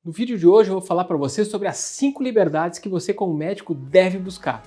No vídeo de hoje eu vou falar para você sobre as 5 liberdades que você como médico deve buscar.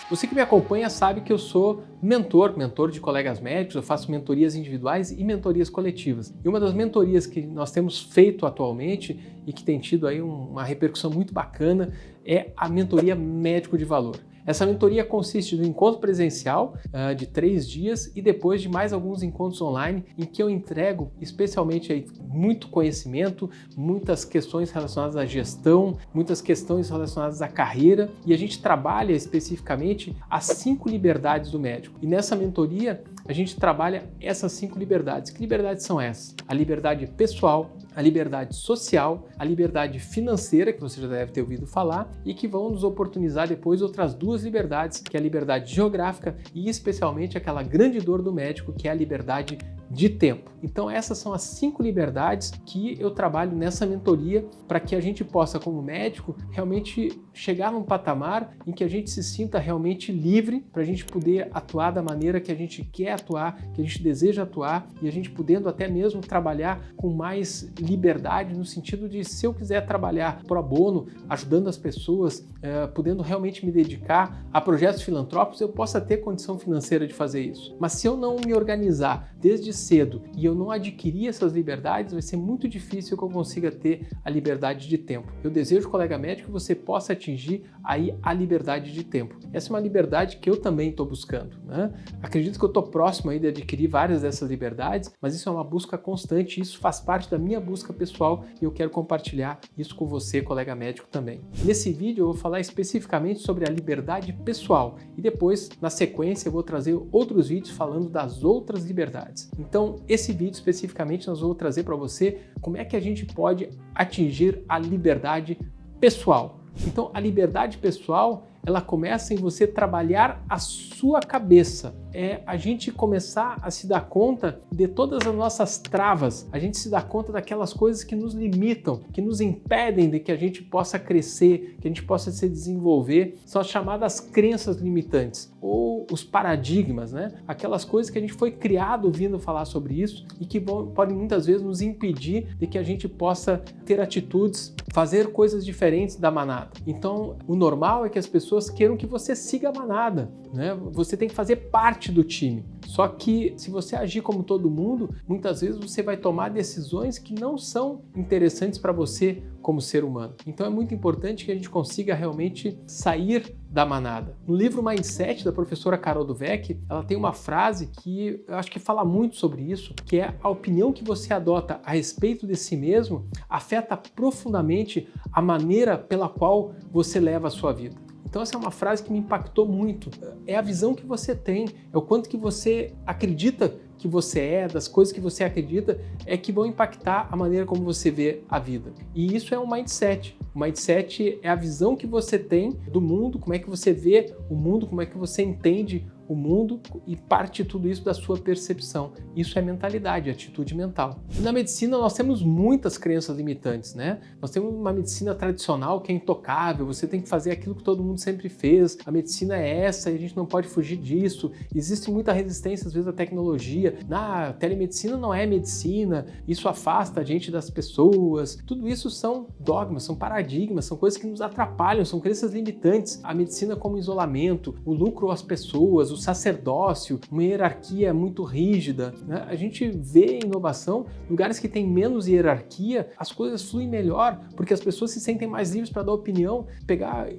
Você que me acompanha sabe que eu sou mentor de colegas médicos, eu faço mentorias individuais e mentorias coletivas. E uma das mentorias que nós temos feito atualmente e que tem tido aí uma repercussão muito bacana é a mentoria médico de valor. Essa mentoria consiste no encontro presencial de 3 dias e depois de mais alguns encontros online em que eu entrego especialmente aí muito conhecimento, muitas questões relacionadas à gestão, muitas questões relacionadas à carreira e a gente trabalha especificamente as 5 liberdades do médico. E nessa mentoria a gente trabalha essas 5 liberdades. Que liberdades são essas? A liberdade pessoal, a liberdade social, a liberdade financeira, que você já deve ter ouvido falar, e que vão nos oportunizar depois outras 2 liberdades, que é a liberdade geográfica e especialmente aquela grande dor do médico, que é a liberdade de tempo. Então essas são as 5 liberdades que eu trabalho nessa mentoria para que a gente possa, como médico, realmente chegar num patamar em que a gente se sinta realmente livre para a gente poder atuar da maneira que a gente quer atuar, que a gente deseja atuar e a gente podendo até mesmo trabalhar com mais liberdade no sentido de, se eu quiser trabalhar pro bono, ajudando as pessoas, podendo realmente me dedicar a projetos filantrópicos, eu possa ter condição financeira de fazer isso. Mas se eu não me organizar desde cedo e eu não adquirir essas liberdades, vai ser muito difícil que eu consiga ter a liberdade de tempo. Eu desejo, colega médico, que você possa atingir aí a liberdade de tempo. Essa é uma liberdade que eu também estou buscando, né? Acredito que eu estou próximo aí de adquirir várias dessas liberdades, mas isso é uma busca constante, isso faz parte da minha busca pessoal e eu quero compartilhar isso com você, colega médico, também. Nesse vídeo eu vou falar especificamente sobre a liberdade pessoal e depois, na sequência, eu vou trazer outros vídeos falando das outras liberdades. Então, esse vídeo especificamente nós vamos trazer para você como é que a gente pode atingir a liberdade pessoal. Então, a liberdade pessoal, ela começa em você trabalhar a sua cabeça. É a gente começar a se dar conta de todas as nossas travas, a gente se dá conta daquelas coisas que nos limitam, que nos impedem de que a gente possa crescer, que a gente possa se desenvolver, são as chamadas crenças limitantes ou os paradigmas, né? Aquelas coisas que a gente foi criado ouvindo falar sobre isso e que podem muitas vezes nos impedir de que a gente possa ter atitudes, fazer coisas diferentes da manada. Então, o normal é que as pessoas queiram que você siga a manada, né? Você tem que fazer parte do time. Só que se você agir como todo mundo, muitas vezes você vai tomar decisões que não são interessantes para você como ser humano. Então é muito importante que a gente consiga realmente sair da manada. No livro Mindset, da professora Carol Dweck, ela tem uma frase que eu acho que fala muito sobre isso, que é: a opinião que você adota a respeito de si mesmo afeta profundamente a maneira pela qual você leva a sua vida. Então essa é uma frase que me impactou muito. É a visão que você tem, é o quanto que você acredita que você é, das coisas que você acredita, é que vão impactar a maneira como você vê a vida. E isso é um mindset. O mindset é a visão que você tem do mundo, como é que você vê o mundo, como é que você entende o mundo e parte tudo isso da sua percepção. Isso é mentalidade, atitude mental. E na medicina nós temos muitas crenças limitantes, né? Nós temos uma medicina tradicional que é intocável, você tem que fazer aquilo que todo mundo sempre fez, a medicina é essa e a gente não pode fugir disso. Existe muita resistência às vezes à tecnologia, na telemedicina não é medicina, isso afasta a gente das pessoas. Tudo isso são dogmas, são paradigmas, são coisas que nos atrapalham, são crenças limitantes. A medicina como isolamento, o lucro às pessoas, o sacerdócio, uma hierarquia muito rígida, né? A gente vê inovação, lugares que tem menos hierarquia, as coisas fluem melhor, porque as pessoas se sentem mais livres para dar opinião. Pegar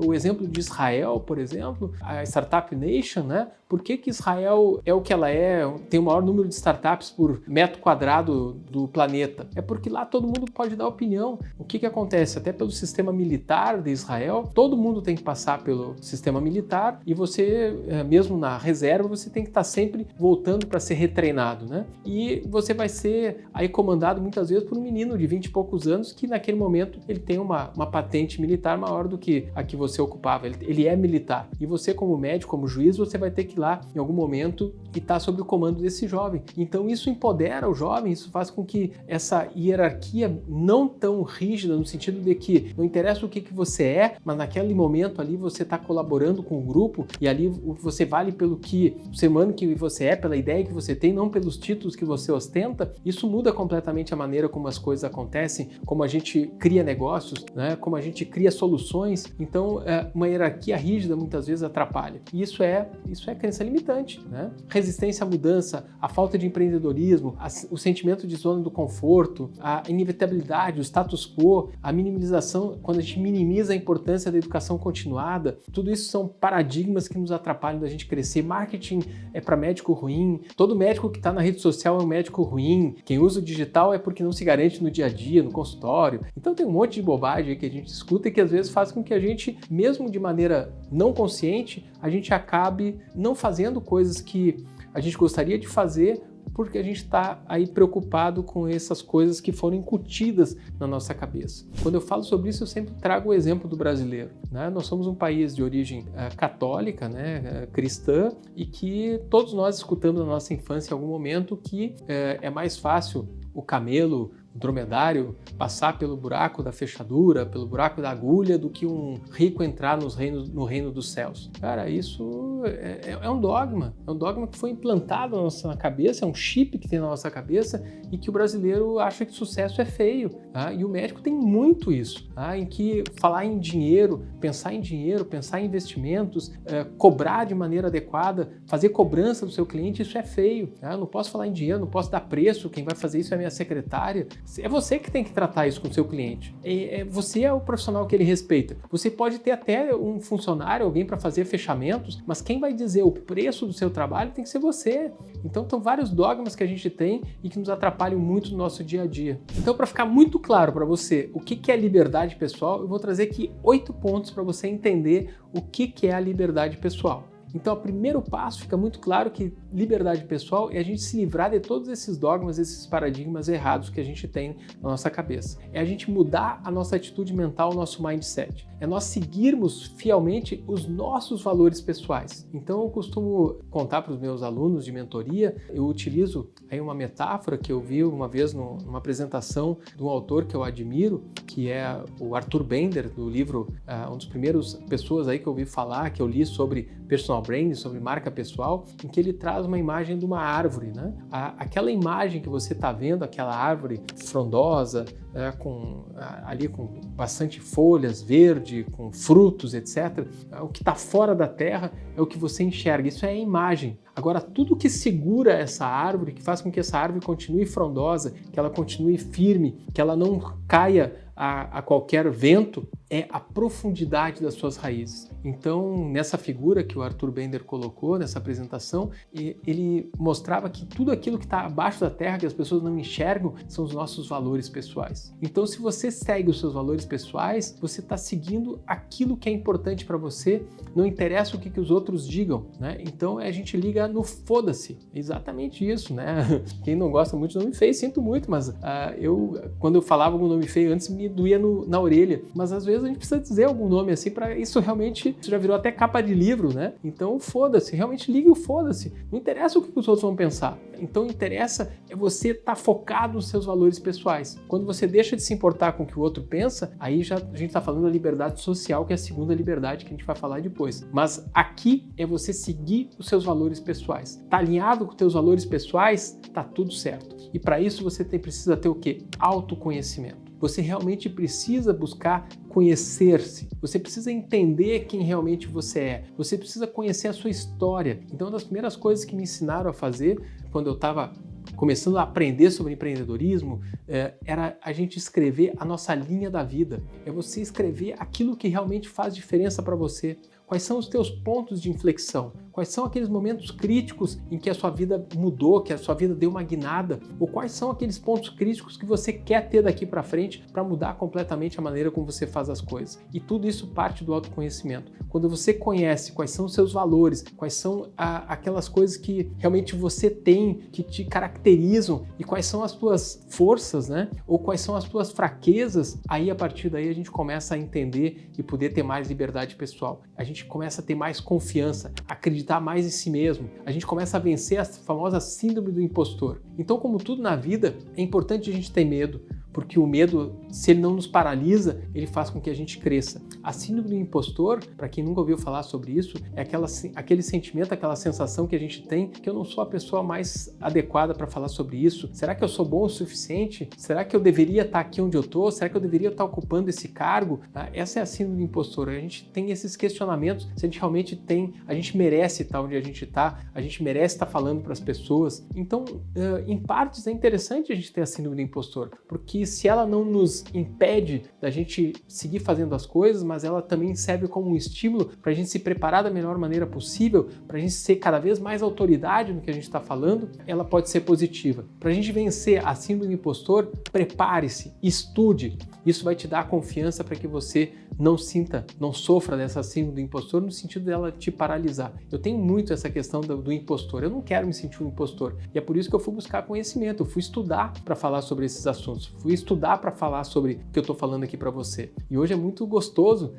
o exemplo de Israel, por exemplo, a Startup Nation, né? Por que Israel é o que ela é, tem o maior número de startups por metro quadrado do planeta? É porque lá todo mundo pode dar opinião. O que acontece? Até pelo sistema militar de Israel, todo mundo tem que passar pelo sistema militar e você, mesmo na reserva, você tem que estar sempre voltando para ser retreinado, né? E você vai ser aí comandado muitas vezes por um menino de 20 e poucos anos que naquele momento ele tem uma patente militar maior do que a que você ocupava. Ele é militar. E você como médico, como juiz, você vai ter que ir lá em algum momento e está sob o comando desse jovem. Então isso empodera o jovem, isso faz com que essa hierarquia não tão rígida, no sentido de que não interessa o que você é, mas naquele momento ali você está colaborando com o grupo e ali você vale pelo que o ser humano que você é, pela ideia que você tem, não pelos títulos que você ostenta. Isso muda completamente a maneira como as coisas acontecem, como a gente cria negócios, né? Como a gente cria soluções. Então, uma hierarquia rígida muitas vezes atrapalha. E isso é crença limitante, né? Resistência à mudança, a falta de empreendedorismo, o sentimento de zona do conforto, a inevitabilidade, o status quo, a minimização, quando a gente minimiza a importância da educação continuada, tudo isso são paradigmas que nos atrapalham da gente crescer. Marketing é para médico ruim, todo médico que está na rede social é um médico ruim, quem usa o digital é porque não se garante no dia a dia, no consultório. Então tem um monte de bobagem aí que a gente escuta e que às vezes faz com que a gente, mesmo de maneira não consciente, a gente acabe não fazendo coisas que a gente gostaria de fazer porque a gente está aí preocupado com essas coisas que foram incutidas na nossa cabeça. Quando eu falo sobre isso, eu sempre trago o exemplo do brasileiro, né? Nós somos um país de origem católica, né, cristã, e que todos nós escutamos na nossa infância em algum momento que é mais fácil o camelo, o dromedário, passar pelo buraco da fechadura, pelo buraco da agulha, do que um rico entrar no reino dos céus. Cara, isso é um dogma que foi implantado na nossa cabeça, é um chip que tem na nossa cabeça e que o brasileiro acha que sucesso é feio. Tá? E o médico tem muito isso, tá? Em que falar em dinheiro, pensar em investimentos, cobrar de maneira adequada, fazer cobrança do seu cliente, isso é feio. Tá? Eu não posso falar em dinheiro, não posso dar preço, quem vai fazer isso é a minha secretária. É você que tem que tratar isso com o seu cliente. Você é o profissional que ele respeita. Você pode ter até um funcionário, alguém para fazer fechamentos, mas quem vai dizer o preço do seu trabalho tem que ser você. Então, são vários dogmas que a gente tem e que nos atrapalham muito no nosso dia a dia. Então, para ficar muito claro para você o que é liberdade pessoal, eu vou trazer aqui 8 pontos para você entender o que é a liberdade pessoal. Então, o primeiro passo fica muito claro que liberdade pessoal é a gente se livrar de todos esses dogmas, esses paradigmas errados que a gente tem na nossa cabeça. É a gente mudar a nossa atitude mental, o nosso mindset. É nós seguirmos fielmente os nossos valores pessoais. Então, eu costumo contar para os meus alunos de mentoria, eu utilizo aí uma metáfora que eu vi uma vez numa apresentação de um autor que eu admiro, que é o Arthur Bender, do livro, um dos primeiros pessoas aí que eu ouvi falar, que eu li sobre personal branding, sobre marca pessoal, em que ele traz uma imagem de uma árvore, né? Aquela imagem que você está vendo, aquela árvore frondosa, ali com bastante folhas, verde, com frutos, etc. O que está fora da terra é o que você enxerga, isso é a imagem. Agora, tudo que segura essa árvore, que faz com que essa árvore continue frondosa, que ela continue firme, que ela não caia a qualquer vento, é a profundidade das suas raízes. Então, nessa figura que o Arthur Bender colocou, nessa apresentação, ele mostrava que tudo aquilo que está abaixo da terra, que as pessoas não enxergam, são os nossos valores pessoais. Então, se você segue os seus valores pessoais, você está seguindo aquilo que é importante para você, não interessa o que os outros digam, né? Então, a gente liga no foda-se, exatamente isso, né? Quem não gosta muito de nome feio, sinto muito, mas quando eu falava algum nome feio antes, me doía na orelha, mas às vezes a gente precisa dizer algum nome assim para isso realmente, isso já virou até capa de livro, né? Então foda-se, realmente ligue o foda-se, não interessa o que os outros vão pensar. Então interessa é você estar focado nos seus valores pessoais. Quando você deixa de se importar com o que o outro pensa, aí já a gente está falando da liberdade social, que é a segunda liberdade que a gente vai falar depois. Mas aqui é você seguir os seus valores pessoais. Tá alinhado com os teus valores pessoais, tá tudo certo. E para isso você precisa ter o quê? Autoconhecimento. Você realmente precisa buscar conhecer-se. Você precisa entender quem realmente você é. Você precisa conhecer a sua história. Então, uma das primeiras coisas que me ensinaram a fazer quando eu estava começando a aprender sobre empreendedorismo, era a gente escrever a nossa linha da vida. É você escrever aquilo que realmente faz diferença para você. Quais são os teus pontos de inflexão? Quais são aqueles momentos críticos em que a sua vida mudou, que a sua vida deu uma guinada? Ou quais são aqueles pontos críticos que você quer ter daqui para frente para mudar completamente a maneira como você faz as coisas? E tudo isso parte do autoconhecimento. Quando você conhece quais são os seus valores, quais são aquelas coisas que realmente você tem, que te caracterizam, e quais são as tuas forças, né? Ou quais são as tuas fraquezas, aí a partir daí a gente começa a entender e poder ter mais liberdade pessoal. A gente começa a ter mais confiança, acreditar acreditar mais em si mesmo, a gente começa a vencer a famosa síndrome do impostor. Então, como tudo na vida, é importante a gente ter medo, porque o medo, se ele não nos paralisa, ele faz com que a gente cresça. A síndrome do impostor, para quem nunca ouviu falar sobre isso, é aquele sentimento, aquela sensação que a gente tem que eu não sou a pessoa mais adequada para falar sobre isso. Será que eu sou bom o suficiente? Será que eu deveria estar aqui onde eu estou? Será que eu deveria estar ocupando esse cargo? Essa é a síndrome do impostor. A gente tem esses questionamentos, se a gente realmente tem, a gente merece estar onde a gente está, a gente merece estar falando para as pessoas. Então, em partes, é interessante a gente ter a síndrome do impostor, porque se ela não nos impede da gente seguir fazendo as coisas, mas ela também serve como um estímulo para a gente se preparar da melhor maneira possível, para a gente ser cada vez mais autoridade no que a gente está falando, ela pode ser positiva. Para a gente vencer a síndrome do impostor, prepare-se, estude. Isso vai te dar confiança para que você não sofra dessa síndrome do impostor no sentido dela te paralisar. Eu tenho muito essa questão do impostor. Eu não quero me sentir um impostor. E é por isso que eu fui buscar conhecimento. Eu fui estudar para falar sobre esses assuntos. Fui estudar para falar sobre o que eu estou falando aqui para você. E hoje é muito gostoso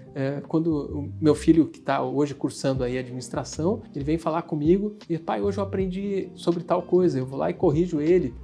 quando o meu filho, que está hoje cursando aí administração, ele vem falar comigo e, pai, hoje eu aprendi sobre tal coisa. Eu vou lá e corrijo ele.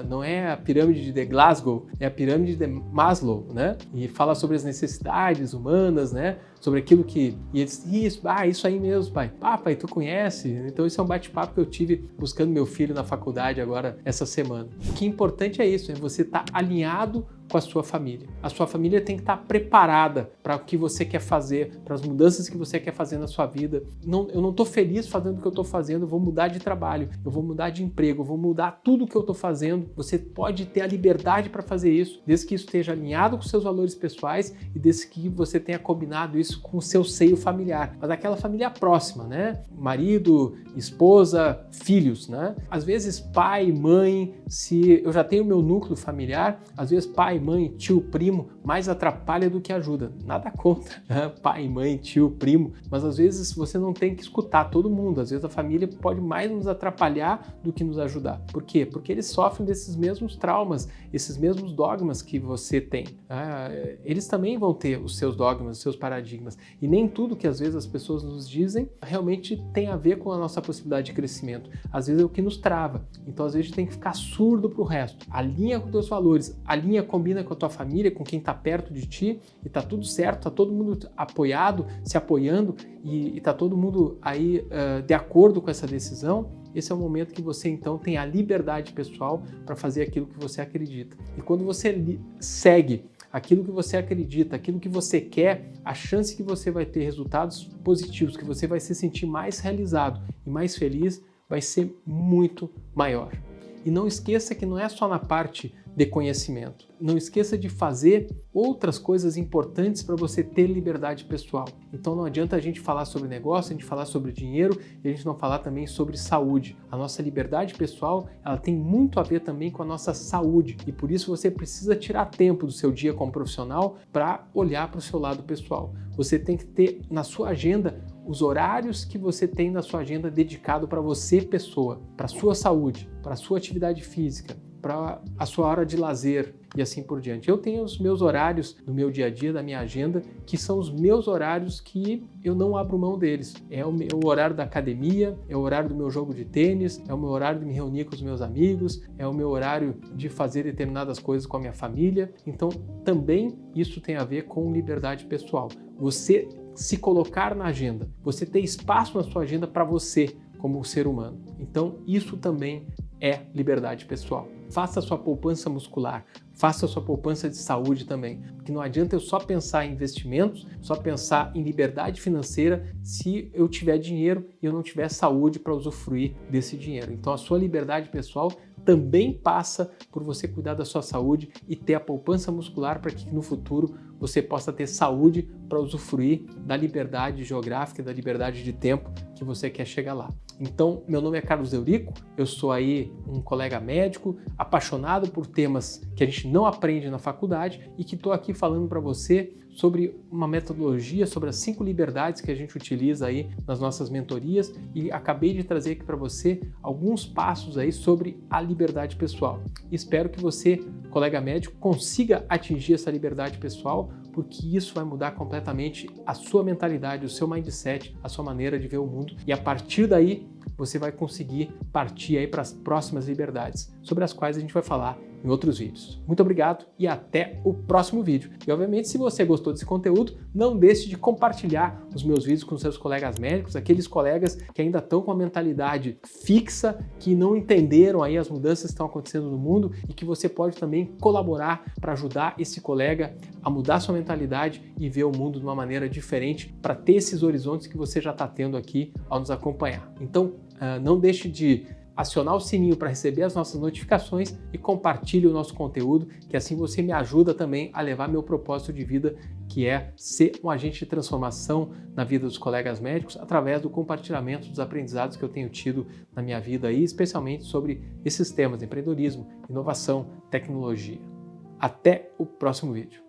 Não é a pirâmide de Glasgow, é a pirâmide de Maslow, né? E fala sobre as necessidades humanas, né? Sobre aquilo que... E ele disse, isso aí mesmo, pai. Pai, tu conhece? Então esse é um bate-papo que eu tive buscando meu filho na faculdade agora, essa semana. O que é importante é isso, é você estar alinhado com a sua família. A sua família tem que estar preparada para o que você quer fazer, para as mudanças que você quer fazer na sua vida. Eu não estou feliz fazendo o que eu estou fazendo, eu vou mudar de trabalho, eu vou mudar de emprego, eu vou mudar tudo o que eu estou fazendo. Você pode ter a liberdade para fazer isso, desde que isso esteja alinhado com seus valores pessoais e desde que você tenha combinado isso com o seu seio familiar, mas aquela família próxima, né? Marido, esposa, filhos, né? Às vezes pai, mãe, se eu já tenho meu núcleo familiar, às vezes pai, mãe, tio, primo, mais atrapalha do que ajuda. Nada contra, né? Pai, mãe, tio, primo, mas às vezes você não tem que escutar todo mundo. Às vezes a família pode mais nos atrapalhar do que nos ajudar. Por quê? Porque eles sofrem desses mesmos traumas, esses mesmos dogmas que você tem. Eles também vão ter os seus dogmas, os seus paradigmas. E nem tudo que às vezes as pessoas nos dizem realmente tem a ver com a nossa possibilidade de crescimento. Às vezes é o que nos trava. Então às vezes a gente tem que ficar surdo para o resto. Alinha com os teus valores, alinha, combina com a tua família, com quem está perto de ti e tá tudo certo, tá todo mundo apoiado, se apoiando e tá todo mundo aí de acordo com essa decisão. Esse é o momento que você então tem a liberdade pessoal para fazer aquilo que você acredita. E quando você segue aquilo que você acredita, aquilo que você quer, a chance que você vai ter resultados positivos, que você vai se sentir mais realizado e mais feliz, vai ser muito maior. E não esqueça que não é só na parte de conhecimento. Não esqueça de fazer outras coisas importantes para você ter liberdade pessoal. Então não adianta a gente falar sobre negócio, a gente falar sobre dinheiro e a gente não falar também sobre saúde. A nossa liberdade pessoal, ela tem muito a ver também com a nossa saúde e por isso você precisa tirar tempo do seu dia como profissional para olhar para o seu lado pessoal. Você tem que ter na sua agenda os horários que você tem na sua agenda dedicado para você, pessoa, para a sua saúde, para a sua atividade física, para a sua hora de lazer e assim por diante. Eu tenho os meus horários do meu dia a dia, da minha agenda, que são os meus horários que eu não abro mão deles. É o meu horário da academia, é o horário do meu jogo de tênis, é o meu horário de me reunir com os meus amigos, é o meu horário de fazer determinadas coisas com a minha família. Então, também isso tem a ver com liberdade pessoal. Você se colocar na agenda, você ter espaço na sua agenda para você como ser humano. Então, isso também é liberdade pessoal. Faça a sua poupança muscular, faça a sua poupança de saúde também, porque não adianta eu só pensar em investimentos, só pensar em liberdade financeira se eu tiver dinheiro e eu não tiver saúde para usufruir desse dinheiro. Então a sua liberdade pessoal também passa por você cuidar da sua saúde e ter a poupança muscular para que no futuro você possa ter saúde para usufruir da liberdade geográfica, da liberdade de tempo que você quer chegar lá. Então, meu nome é Carlos Eurico, eu sou aí um colega médico, apaixonado por temas que a gente não aprende na faculdade e que estou aqui falando para você sobre uma metodologia, sobre as 5 liberdades que a gente utiliza aí nas nossas mentorias e acabei de trazer aqui para você alguns passos aí sobre a liberdade liberdade pessoal. Espero que você, colega médico, consiga atingir essa liberdade pessoal, porque isso vai mudar completamente a sua mentalidade, o seu mindset, a sua maneira de ver o mundo, e a partir daí você vai conseguir partir aí para as próximas liberdades, sobre as quais a gente vai falar em outros vídeos. Muito obrigado e até o próximo vídeo. E obviamente, se você gostou desse conteúdo, não deixe de compartilhar os meus vídeos com seus colegas médicos, aqueles colegas que ainda estão com a mentalidade fixa, que não entenderam aí as mudanças que estão acontecendo no mundo e que você pode também colaborar para ajudar esse colega a mudar sua mentalidade e ver o mundo de uma maneira diferente, para ter esses horizontes que você já está tendo aqui ao nos acompanhar. Então, não deixe de acionar o sininho para receber as nossas notificações e compartilhe o nosso conteúdo, que assim você me ajuda também a levar meu propósito de vida, que é ser um agente de transformação na vida dos colegas médicos através do compartilhamento dos aprendizados que eu tenho tido na minha vida aí, especialmente sobre esses temas: empreendedorismo, inovação, tecnologia. Até o próximo vídeo.